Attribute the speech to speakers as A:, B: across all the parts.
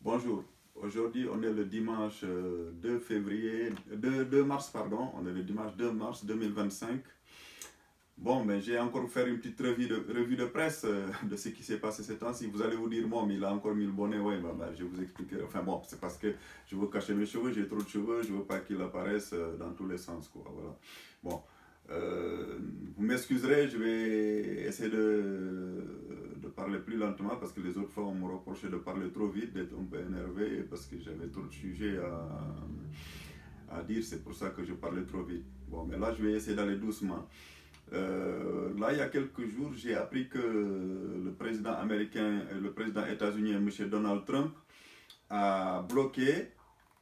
A: Bonjour. Aujourd'hui, on est le dimanche 2 mars, pardon. On est le dimanche 2 mars 2025. Bon, mais j'ai encore fait une petite revue de presse de ce qui s'est passé ces temps-ci. Vous allez vous dire, bon, mais il a encore mis le bonnet. Ouais, je vais vous expliquer. Enfin bon, c'est parce que je veux cacher mes cheveux, j'ai trop de cheveux, je veux pas qu'ils apparaissent dans tous les sens, quoi. Voilà. Bon, vous m'excuserez, je vais essayer de parler plus lentement parce que les autres fois on me reprochait de parler trop vite, d'être un peu énervé parce que j'avais trop de sujets à dire, c'est pour ça que je parlais trop vite. Bon, mais là je vais essayer d'aller doucement. Là, il y a quelques jours, j'ai appris que le président américain, le président états-unien, M. Donald Trump, a bloqué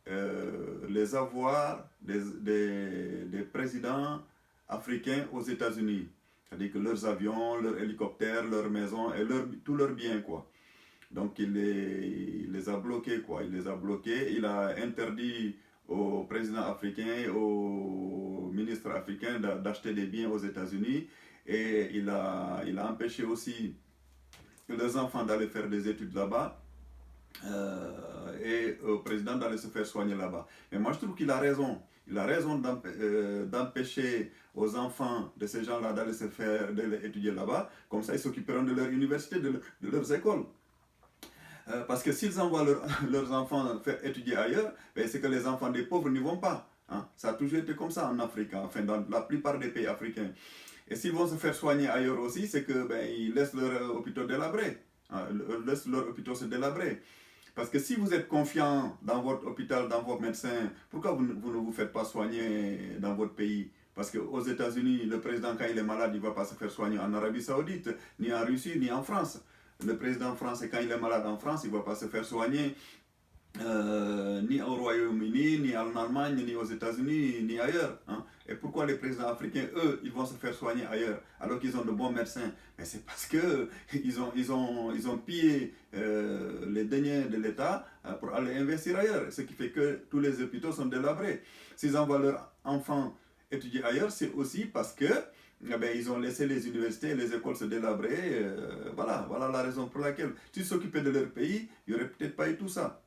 A: les avoirs des présidents africains aux États-Unis. C'est-à-dire que leurs avions, leurs hélicoptères, leurs maisons et tous leurs biens, quoi. Donc il les a bloqués, quoi. Il les a bloqués. Il a interdit aux présidents africains, aux ministres africains d'acheter des biens aux États-Unis. Et il a empêché aussi leurs enfants d'aller faire des études là-bas et au président d'aller se faire soigner là-bas. Mais moi, je trouve qu'il a raison. Il a raison d'empêcher aux enfants de ces gens-là d'aller étudier là-bas. Comme ça, ils s'occuperont de leur université, de leurs écoles. Parce que s'ils envoient leurs enfants faire étudier ailleurs, ben c'est que les enfants des pauvres n'y vont pas. Hein. Ça a toujours été comme ça en Afrique, enfin dans la plupart des pays africains. Et s'ils vont se faire soigner ailleurs aussi, c'est que ils laissent leurs hôpitaux délabrés. Hein, laissent leurs hôpitaux se délabrer. Parce que si vous êtes confiant dans votre hôpital, dans vos médecins, pourquoi vous ne vous faites pas soigner dans votre pays? Parce qu'aux États-Unis, le président, quand il est malade, il ne va pas se faire soigner en Arabie Saoudite, ni en Russie, ni en France. Le président français, quand il est malade en France, il ne va pas se faire soigner ni au Royaume-Uni, ni en Allemagne, ni aux États-Unis, ni ailleurs. Hein. Et pourquoi les présidents africains, eux, ils vont se faire soigner ailleurs alors qu'ils ont de bons médecins? Mais c'est parce qu'ils ont pillé les deniers de l'État pour aller investir ailleurs. Ce qui fait que tous les hôpitaux sont délabrés. S'ils envoient leurs enfants étudier ailleurs, c'est aussi parce que ils ont laissé les universités et les écoles se délabrer. Voilà la raison pour laquelle, s'ils s'occupaient de leur pays, il n'y aurait peut-être pas eu tout ça.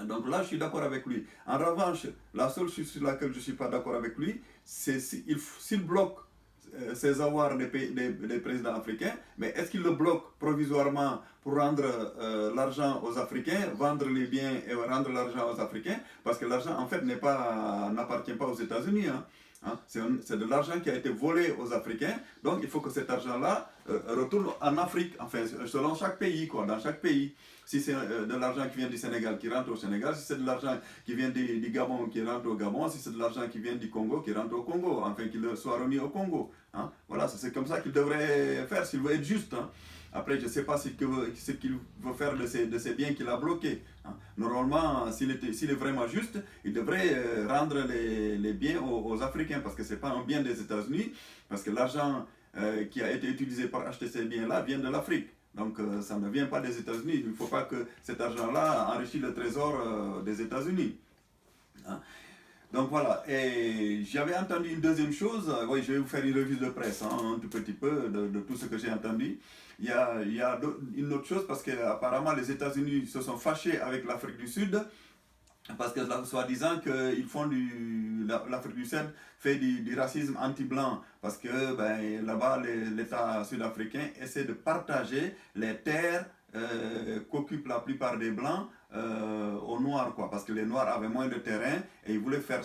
A: Donc là, je suis d'accord avec lui. En revanche, la seule chose sur laquelle je ne suis pas d'accord avec lui, c'est s'il bloque ces avoirs des présidents africains, mais est-ce qu'il le bloque provisoirement pour rendre l'argent aux Africains, vendre les biens et rendre l'argent aux Africains? Parce que l'argent, en fait, n'appartient pas aux États-Unis. Hein. Hein, c'est de l'argent qui a été volé aux Africains. Donc il faut que cet argent-là retourne en Afrique, enfin selon chaque pays, quoi, dans chaque pays. Si c'est de l'argent qui vient du Sénégal qui rentre au Sénégal, si c'est de l'argent qui vient du Gabon qui rentre au Gabon, si c'est de l'argent qui vient du Congo qui rentre au Congo, enfin qu'il soit remis au Congo. Hein. Voilà, c'est comme ça qu'il devrait faire s'il veut être juste. Hein. Après, je ne sais pas ce qu'il veut faire de ces biens qu'il a bloqués. Hein. Normalement, s'il est vraiment juste, il devrait rendre les biens aux Africains, parce que ce n'est pas un bien des États-Unis, parce que l'argent qui a été utilisé pour acheter ces biens-là vient de l'Afrique. Donc ça ne vient pas des États-Unis. Il ne faut pas que cet argent-là enrichisse le trésor des États-Unis. Hein. Donc voilà, et j'avais entendu une deuxième chose, oui, je vais vous faire une revue de presse, hein, un tout petit peu de tout ce que j'ai entendu. Il y a une autre chose, parce qu'apparemment les États-Unis se sont fâchés avec l'Afrique du Sud, parce que soi-disant que l'Afrique du Sud fait du racisme anti-blanc, parce que là-bas l'État sud-africain essaie de partager les terres qu'occupent la plupart des blancs aux noirs, quoi, parce que les noirs avaient moins de terrain et ils voulaient faire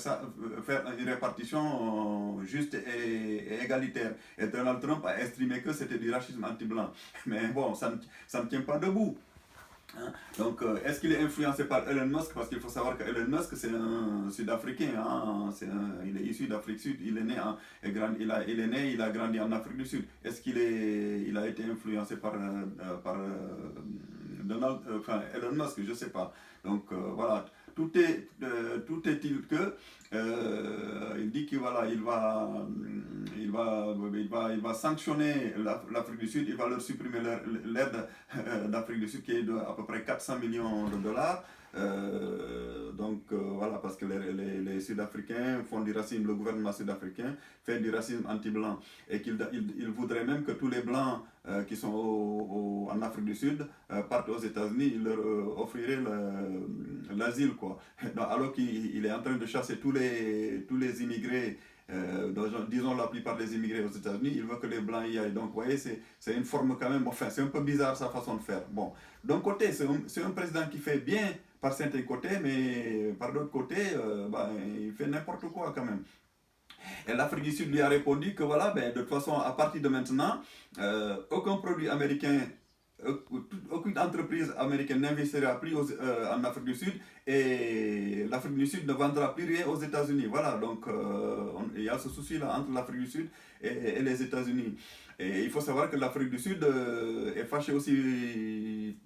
A: une répartition juste et égalitaire. Et Donald Trump a estimé que c'était du racisme anti-blanc. Mais bon, ça ne tient pas debout. Hein. Donc, est-ce qu'il est influencé par Elon Musk? Parce qu'il faut savoir que Elon Musk, c'est un Sud-Africain. Hein. Il est issu d'Afrique Sud. Il est né, il a grandi en Afrique du Sud. Est-ce il a été influencé par Elon Musk? Je ne sais pas. Donc, voilà. Tout est-il que il dit qu'il voilà, il va sanctionner l'Afrique du Sud, il va leur supprimer l'aide d'Afrique du Sud qui est de à peu près 400 millions de dollars. Voilà, parce que les Sud-Africains font du racisme, le gouvernement sud-africain fait du racisme anti-blanc et qu'il voudrait même que tous les blancs qui sont en Afrique du Sud partent aux États-Unis, il leur offrirait l'asile, quoi. Alors qu'il est en train de chasser tous les immigrés. Disons la plupart des immigrés aux États-Unis, il veut que les blancs y aillent. Donc, vous voyez, c'est une forme quand même, enfin, c'est un peu bizarre sa façon de faire. Bon, d'un côté, c'est un président qui fait bien par certains côtés, mais par d'autres côtés, il fait n'importe quoi quand même. Et l'Afrique du Sud lui a répondu que voilà, de toute façon, à partir de maintenant, aucun produit américain, aucune entreprise américaine n'investira plus en Afrique du Sud et l'Afrique du Sud ne vendra plus rien aux États-Unis. Voilà, donc il y a ce souci-là entre l'Afrique du Sud et les États-Unis. Et il faut savoir que l'Afrique du Sud est fâchée aussi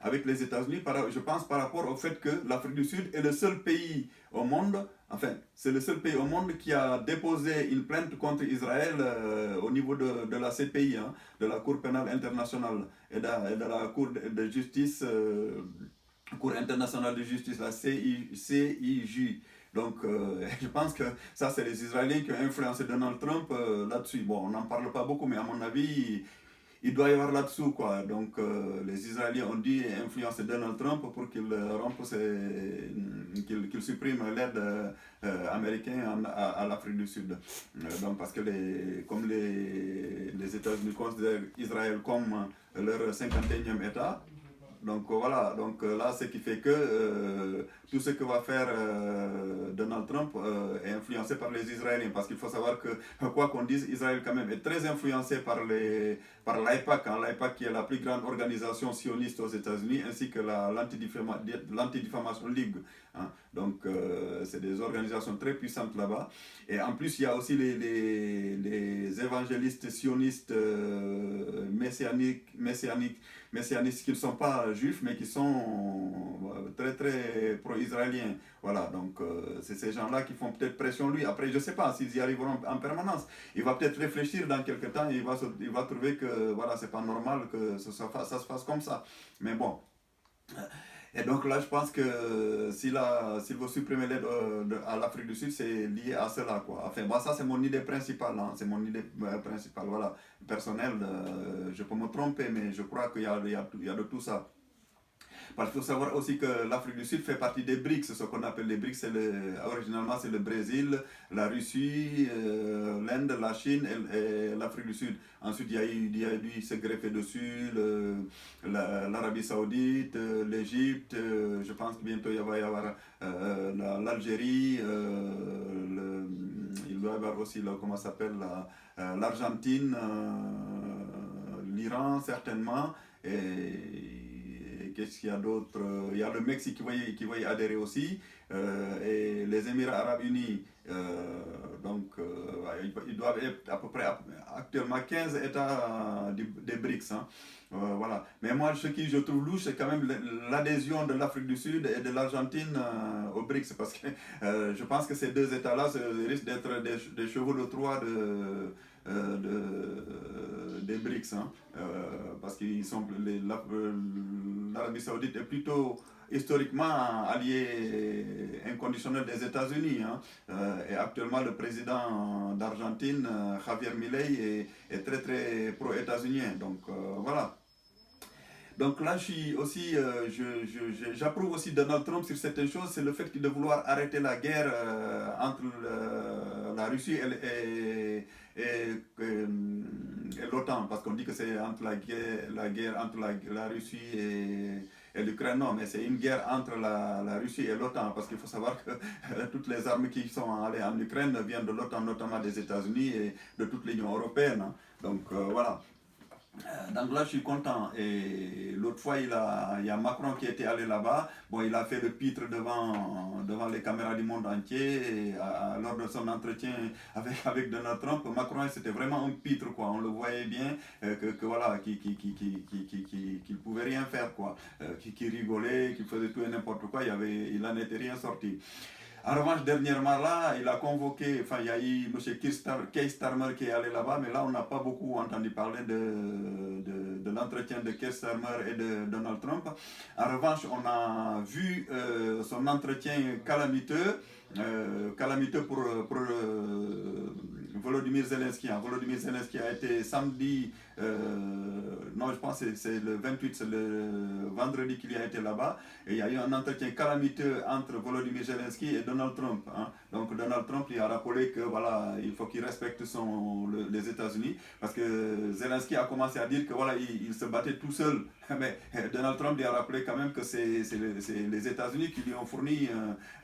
A: avec les États-Unis, je pense, par rapport au fait que l'Afrique du Sud est le seul pays au monde, enfin, c'est le seul pays au monde qui a déposé une plainte contre Israël au niveau de la CPI, hein, de la Cour pénale internationale et de la Cour de justice, Cour internationale de justice, la CIJ. Donc, je pense que ça, c'est les Israéliens qui ont influencé Donald Trump là-dessus. Bon, on n'en parle pas beaucoup, mais à mon avis, il doit y avoir là-dessous, quoi. Donc, les Israéliens ont dû influencer Donald Trump pour qu'il qu'il supprime l'aide américaine à l'Afrique du Sud. Donc, parce que comme les États-Unis considèrent Israël comme leur 51e État, donc voilà, donc là, ce qui fait que tout ce que va faire Donald Trump est influencé par les Israéliens. Parce qu'il faut savoir que, quoi qu'on dise, Israël quand même est très influencé par l'AIPAC, hein, l'AIPAC qui est la plus grande organisation sioniste aux États-Unis, ainsi que l'Anti-Diffamation League. Hein. Donc c'est des organisations très puissantes là-bas. Et en plus, il y a aussi les évangélistes sionistes messianistes qui ne sont pas juifs, mais qui sont très très pro-israéliens. Voilà, donc c'est ces gens-là qui font peut-être pression lui. Après, je ne sais pas s'ils y arriveront en permanence. Il va peut-être réfléchir dans quelques temps et il va trouver que voilà, c'est pas normal que ça se fasse comme ça. Mais bon. Et donc là, je pense que s'il veut supprimer l'aide à l'Afrique du Sud, c'est lié à cela, quoi. Enfin, bon, ça, c'est mon idée principale, hein. C'est mon idée principale, voilà, personnelle. Je peux me tromper, mais je crois qu'il y a de tout ça. Parce qu'il faut savoir aussi que l'Afrique du Sud fait partie des BRICS. Ce qu'on appelle les BRICS, originalement, c'est le Brésil, la Russie, l'Inde, la Chine et l'Afrique du Sud. Ensuite, il y a dû se greffer dessus l'Arabie Saoudite, l'Égypte. Je pense que bientôt, il va y avoir l'Algérie. Il doit y avoir aussi, comment ça s'appelle, l'Argentine, l'Iran, certainement. Et qu'est-ce qu'il y a d'autre? Il y a le Mexique qui va y adhérer aussi, et les Émirats Arabes Unis. Ils doivent être à peu près actuellement 15 États des BRICS. Hein. Voilà. Mais moi, ce que je trouve louche, c'est quand même l'adhésion de l'Afrique du Sud et de l'Argentine aux BRICS. Parce que je pense que ces deux États-là risquent d'être des chevaux de Troie des BRICS. Hein. Parce qu'ils sont l'Arabie Saoudite est plutôt historiquement allié inconditionnel des États-Unis. Hein. Et actuellement, le président d'Argentine, Javier Milei, est très très pro-états-unien. Donc voilà. Donc là, j'approuve aussi Donald Trump sur certaines choses. C'est le fait de vouloir arrêter la guerre entre la Russie et l'OTAN. Parce qu'on dit que c'est entre la guerre entre la Russie et l'Ukraine. Non, mais c'est une guerre entre la Russie et l'OTAN. Parce qu'il faut savoir que toutes les armes qui sont allées en Ukraine viennent de l'OTAN, notamment des États-Unis et de toute l'Union européenne. Hein. Donc voilà. Donc là, je suis content. Et l'autre fois, il y a Macron qui était allé là-bas. Bon, il a fait le pitre devant les caméras du monde entier. Et lors de son entretien avec Donald Trump, Macron, c'était vraiment un pitre, quoi. On le voyait bien voilà, qu'il pouvait rien faire, quoi. Qu'il rigolait, qu'il faisait tout et n'importe quoi. Il en était rien sorti. En revanche, dernièrement, là, il a convoqué, enfin, il y a eu M. Keir Starmer qui est allé là-bas, mais là, on n'a pas beaucoup entendu parler de l'entretien de Keir Starmer et de Donald Trump. En revanche, on a vu son entretien calamiteux, calamiteux pour Volodymyr Zelensky. Hein. Volodymyr Zelensky a été samedi, non, je pense que c'est le 28, c'est le vendredi qu'il a été là-bas. Et il y a eu un entretien calamiteux entre Volodymyr Zelensky et Donald Trump. Hein. Donc Donald Trump lui a rappelé que voilà, il faut qu'il respecte les États-Unis parce que Zelensky a commencé à dire que voilà, il se battait tout seul. Mais Donald Trump lui a rappelé quand même que c'est les États-Unis qui lui ont fourni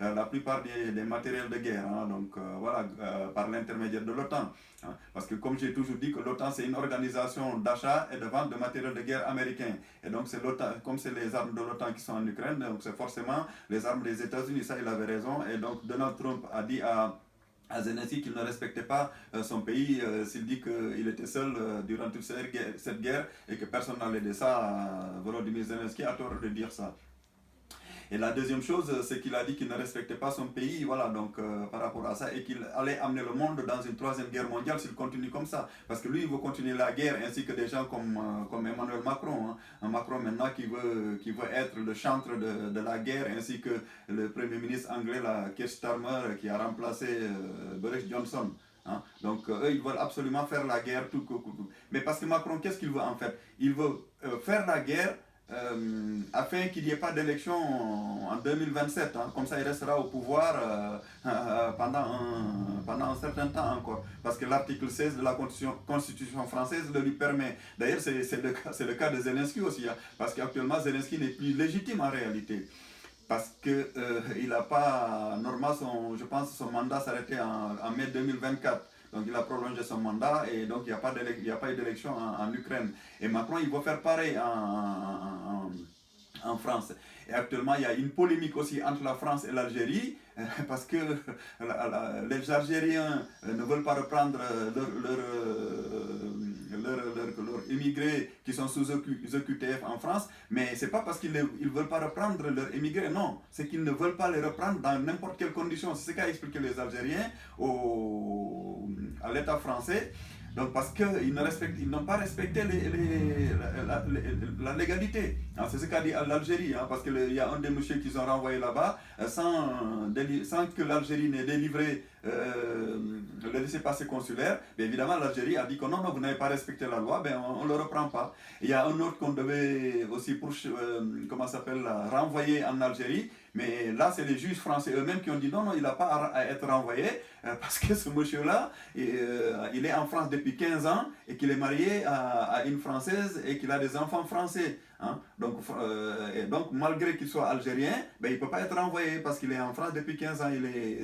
A: la plupart des matériels de guerre. Hein. Donc voilà, par l'intermédiaire de l'OTAN. Hein. Parce que comme j'ai toujours dit que l'OTAN c'est une organisation d'achat et de vente de matériel de guerre américain. Et donc c'est l'OTAN, comme c'est les armes de l'OTAN qui sont en Ukraine, donc c'est forcément les armes des États-Unis. Ça, il avait raison. Et donc Donald Trump a dit à Zelensky qu'il ne respectait pas son pays s'il dit qu'il était seul durant toute cette guerre et que personne n'allait de ça. Volodymyr Zelensky a tort de dire ça. Et la deuxième chose, c'est qu'il a dit qu'il ne respectait pas son pays, voilà, donc par rapport à ça, et qu'il allait amener le monde dans une troisième guerre mondiale s'il continue comme ça. Parce que lui, il veut continuer la guerre, ainsi que des gens comme Emmanuel Macron. Hein. Un Macron maintenant qui veut être le chantre de la guerre, ainsi que le Premier ministre anglais, Keir Starmer, qui a remplacé Boris Johnson. Hein. Donc eux, ils veulent absolument faire la guerre. Mais parce que Macron, qu'est-ce qu'il veut en fait? Il veut faire la guerre afin qu'il n'y ait pas d'élection en 2027. Hein. Comme ça, il restera au pouvoir pendant un certain temps encore. Parce que l'article 16 de la Constitution française le lui permet. D'ailleurs, c'est le cas de Zelensky aussi. Hein. Parce qu'actuellement, Zelensky n'est plus légitime en réalité. Parce qu'il n'a pas, normalement, je pense que son mandat s'arrêtait en mai 2024. Donc il a prolongé son mandat et donc il n'y a pas eu d'élection en Ukraine. Et Macron, il va faire pareil en France. Et actuellement, il y a une polémique aussi entre la France et l'Algérie, parce que les Algériens ne veulent pas reprendre leurs immigrés qui sont sous OQTF en France, mais ce n'est pas parce qu'ils ne veulent pas reprendre leurs immigrés, non, c'est qu'ils ne veulent pas les reprendre dans n'importe quelle condition. C'est ce qu'a expliqué les Algériens à l'État français. Donc parce qu'ils n'ont pas respecté la légalité. C'est ce qu'a dit l'Algérie, hein, parce qu'il y a un des messieurs qu'ils ont renvoyé là-bas sans que l'Algérie n'ait délivré le laissez-passer consulaire. Bien évidemment, l'Algérie a dit que non, vous n'avez pas respecté la loi, ben, on ne le reprend pas. Il y a un autre qu'on devait aussi renvoyer en Algérie. Mais là, c'est les juges français eux-mêmes qui ont dit non, il n'a pas à être renvoyé parce que ce monsieur-là, il est en France depuis 15 ans et qu'il est marié à une Française et qu'il a des enfants français. Hein. Donc, malgré qu'il soit algérien, ben, il ne peut pas être renvoyé parce qu'il est en France depuis 15 ans.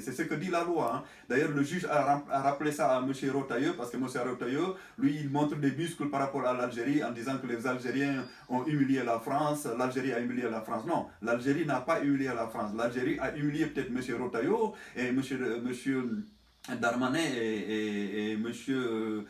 A: C'est ce que dit la loi. Hein. D'ailleurs, le juge a rappelé ça à M. Rotailleux parce que M. Rotailleux, lui, il montre des muscles par rapport à l'Algérie en disant que les Algériens ont humilié la France, l'Algérie a humilié la France. Non, l'Algérie n'a pas humilié la France. L'Algérie a humilié peut-être M. Rotailleux et M. Darmanin et monsieur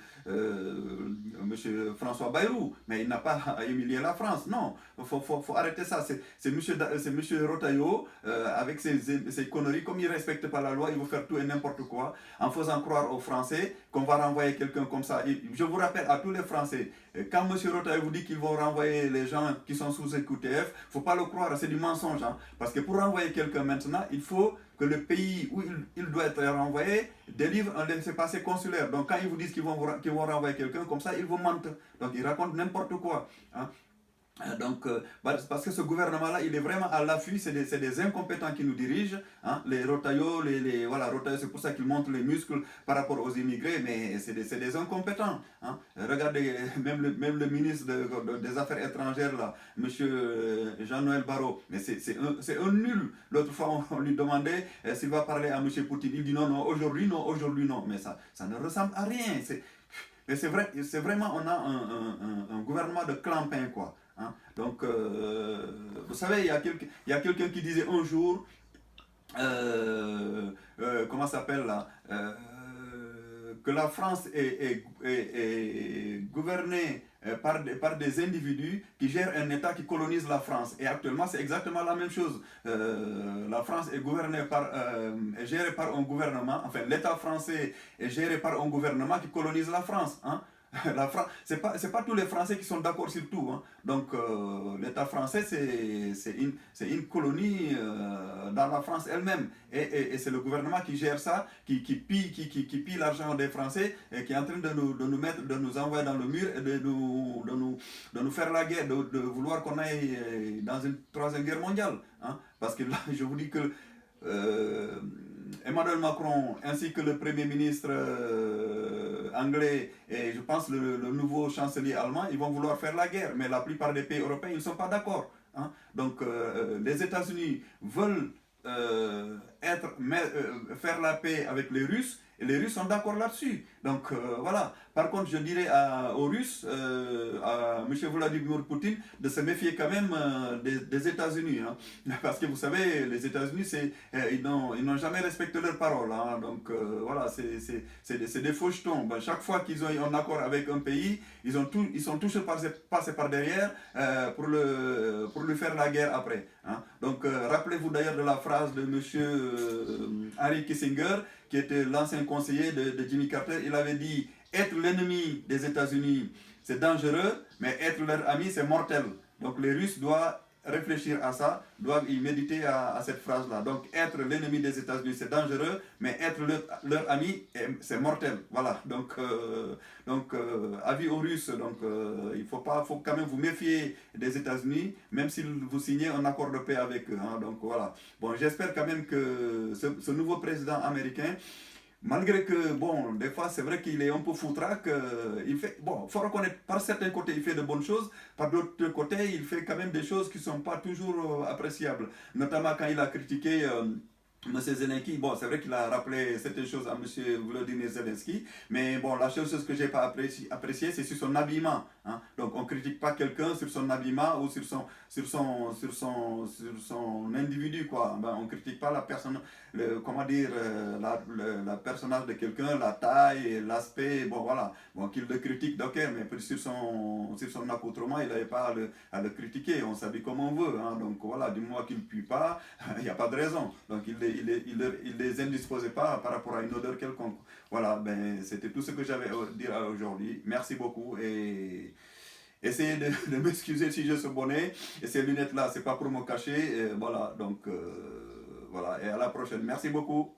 A: François Bayrou, mais il n'a pas humilié la France. Non, il faut arrêter ça. C'est monsieur Rotaillot, avec ses conneries, comme il ne respecte pas la loi, il veut faire tout et n'importe quoi, en faisant croire aux Français qu'on va renvoyer quelqu'un comme ça. Et je vous rappelle à tous les Français, quand monsieur Rotaillot vous dit qu'ils vont renvoyer les gens qui sont sous EQTF, il ne faut pas le croire, c'est du mensonge. Hein, parce que pour renvoyer quelqu'un maintenant, il faut que le pays où il doit être renvoyé délivre un laissez-passer consulaire. Donc quand ils vous disent qu'ils vont renvoyer quelqu'un, comme ça, ils vous mentent. Donc ils racontent n'importe quoi. Hein. Donc, parce que ce gouvernement-là, il est vraiment à l'affût, c'est des incompétents qui nous dirigent. Hein. Les Rotaillot, Rotaillot, c'est pour ça qu'ils montrent les muscles par rapport aux immigrés, mais c'est des incompétents. Hein. Regardez, même le ministre des Affaires étrangères, là, M. Jean-Noël Barrot, mais c'est un nul. L'autre fois, on lui demandait s'il va parler à M. Poutine. Il dit non, aujourd'hui non. Mais ça ne ressemble à rien. C'est vraiment, on a un gouvernement de clampin, quoi. Hein? Donc, vous savez, il y a quelqu'un qui disait un jour, comment ça s'appelle là, que la France est gouvernée par des individus qui gèrent un État qui colonise la France. Et actuellement, c'est exactement la même chose. La France est gouvernée est gérée par un gouvernement, enfin l'État français est géré par un gouvernement qui colonise la France. Hein. C'est pas tous les Français qui sont d'accord sur tout. Hein. Donc l'État français, c'est une colonie dans la France elle-même. Et c'est le gouvernement qui gère ça, qui pille l'argent des Français et qui est en train de nous envoyer dans le mur et de nous faire la guerre, de vouloir qu'on aille dans une troisième guerre mondiale. Hein. Parce que là, je vous dis que Emmanuel Macron ainsi que le Premier ministre anglais et je pense le nouveau chancelier allemand, ils vont vouloir faire la guerre. Mais la plupart des pays européens, ils ne sont pas d'accord. Hein. Donc les États-Unis veulent faire la paix avec les Russes et les Russes sont d'accord là-dessus. Donc voilà. Par contre, je dirais aux Russes, à M. Vladimir Poutine, de se méfier quand même des États-Unis. Hein. Parce que vous savez, les États-Unis, ils n'ont jamais respecté leurs paroles. Hein. Donc voilà, c'est des faux jetons. Ben, chaque fois qu'ils ont un accord avec un pays, ils sont tous passés par derrière pour lui faire la guerre après. Hein. Donc rappelez-vous d'ailleurs de la phrase de M. Henry Kissinger, qui était l'ancien conseiller de Jimmy Carter. Il avait dit: être l'ennemi des États-Unis, c'est dangereux, mais être leur ami, c'est mortel. Donc les Russes doivent réfléchir à ça, doivent y méditer à cette phrase-là. Donc être l'ennemi des États-Unis, c'est dangereux, mais être leur ami, c'est mortel. Voilà. Donc avis aux Russes. Donc il faut quand même vous méfier des États-Unis, même si vous signez un accord de paix avec eux. Hein. Donc voilà. Bon, j'espère quand même que ce nouveau président américain, malgré que, bon, des fois, c'est vrai qu'il est un peu foutraque, il faut reconnaître, par certains côtés, il fait de bonnes choses, par d'autres côtés, il fait quand même des choses qui ne sont pas toujours appréciables. Notamment quand il a critiqué M. Zelensky. Bon, c'est vrai qu'il a rappelé certaines choses à M. Volodymyr Zelensky, mais bon, la seule chose que je n'ai pas appréciée, c'est sur son habillement. Hein. Donc, on ne critique pas quelqu'un sur son habillement ou sur son individu, quoi. Ben, on ne critique pas la personne, la personnage de quelqu'un, la taille, l'aspect, bon, voilà. Bon, qu'il le critique, ok, mais sur son accoutrement, il n'avait pas à le critiquer. On s'habille comme on veut. Hein. Donc, voilà, du moment qu'il ne pue pas, il n'y a pas de raison. Donc, il les indisposait pas par rapport à une odeur quelconque. Voilà, ben, c'était tout ce que j'avais à dire aujourd'hui. Merci beaucoup et essayez de m'excuser si j'ai ce bonnet et ces lunettes là, c'est pas pour me cacher. Et voilà, donc voilà, et à la prochaine. Merci beaucoup.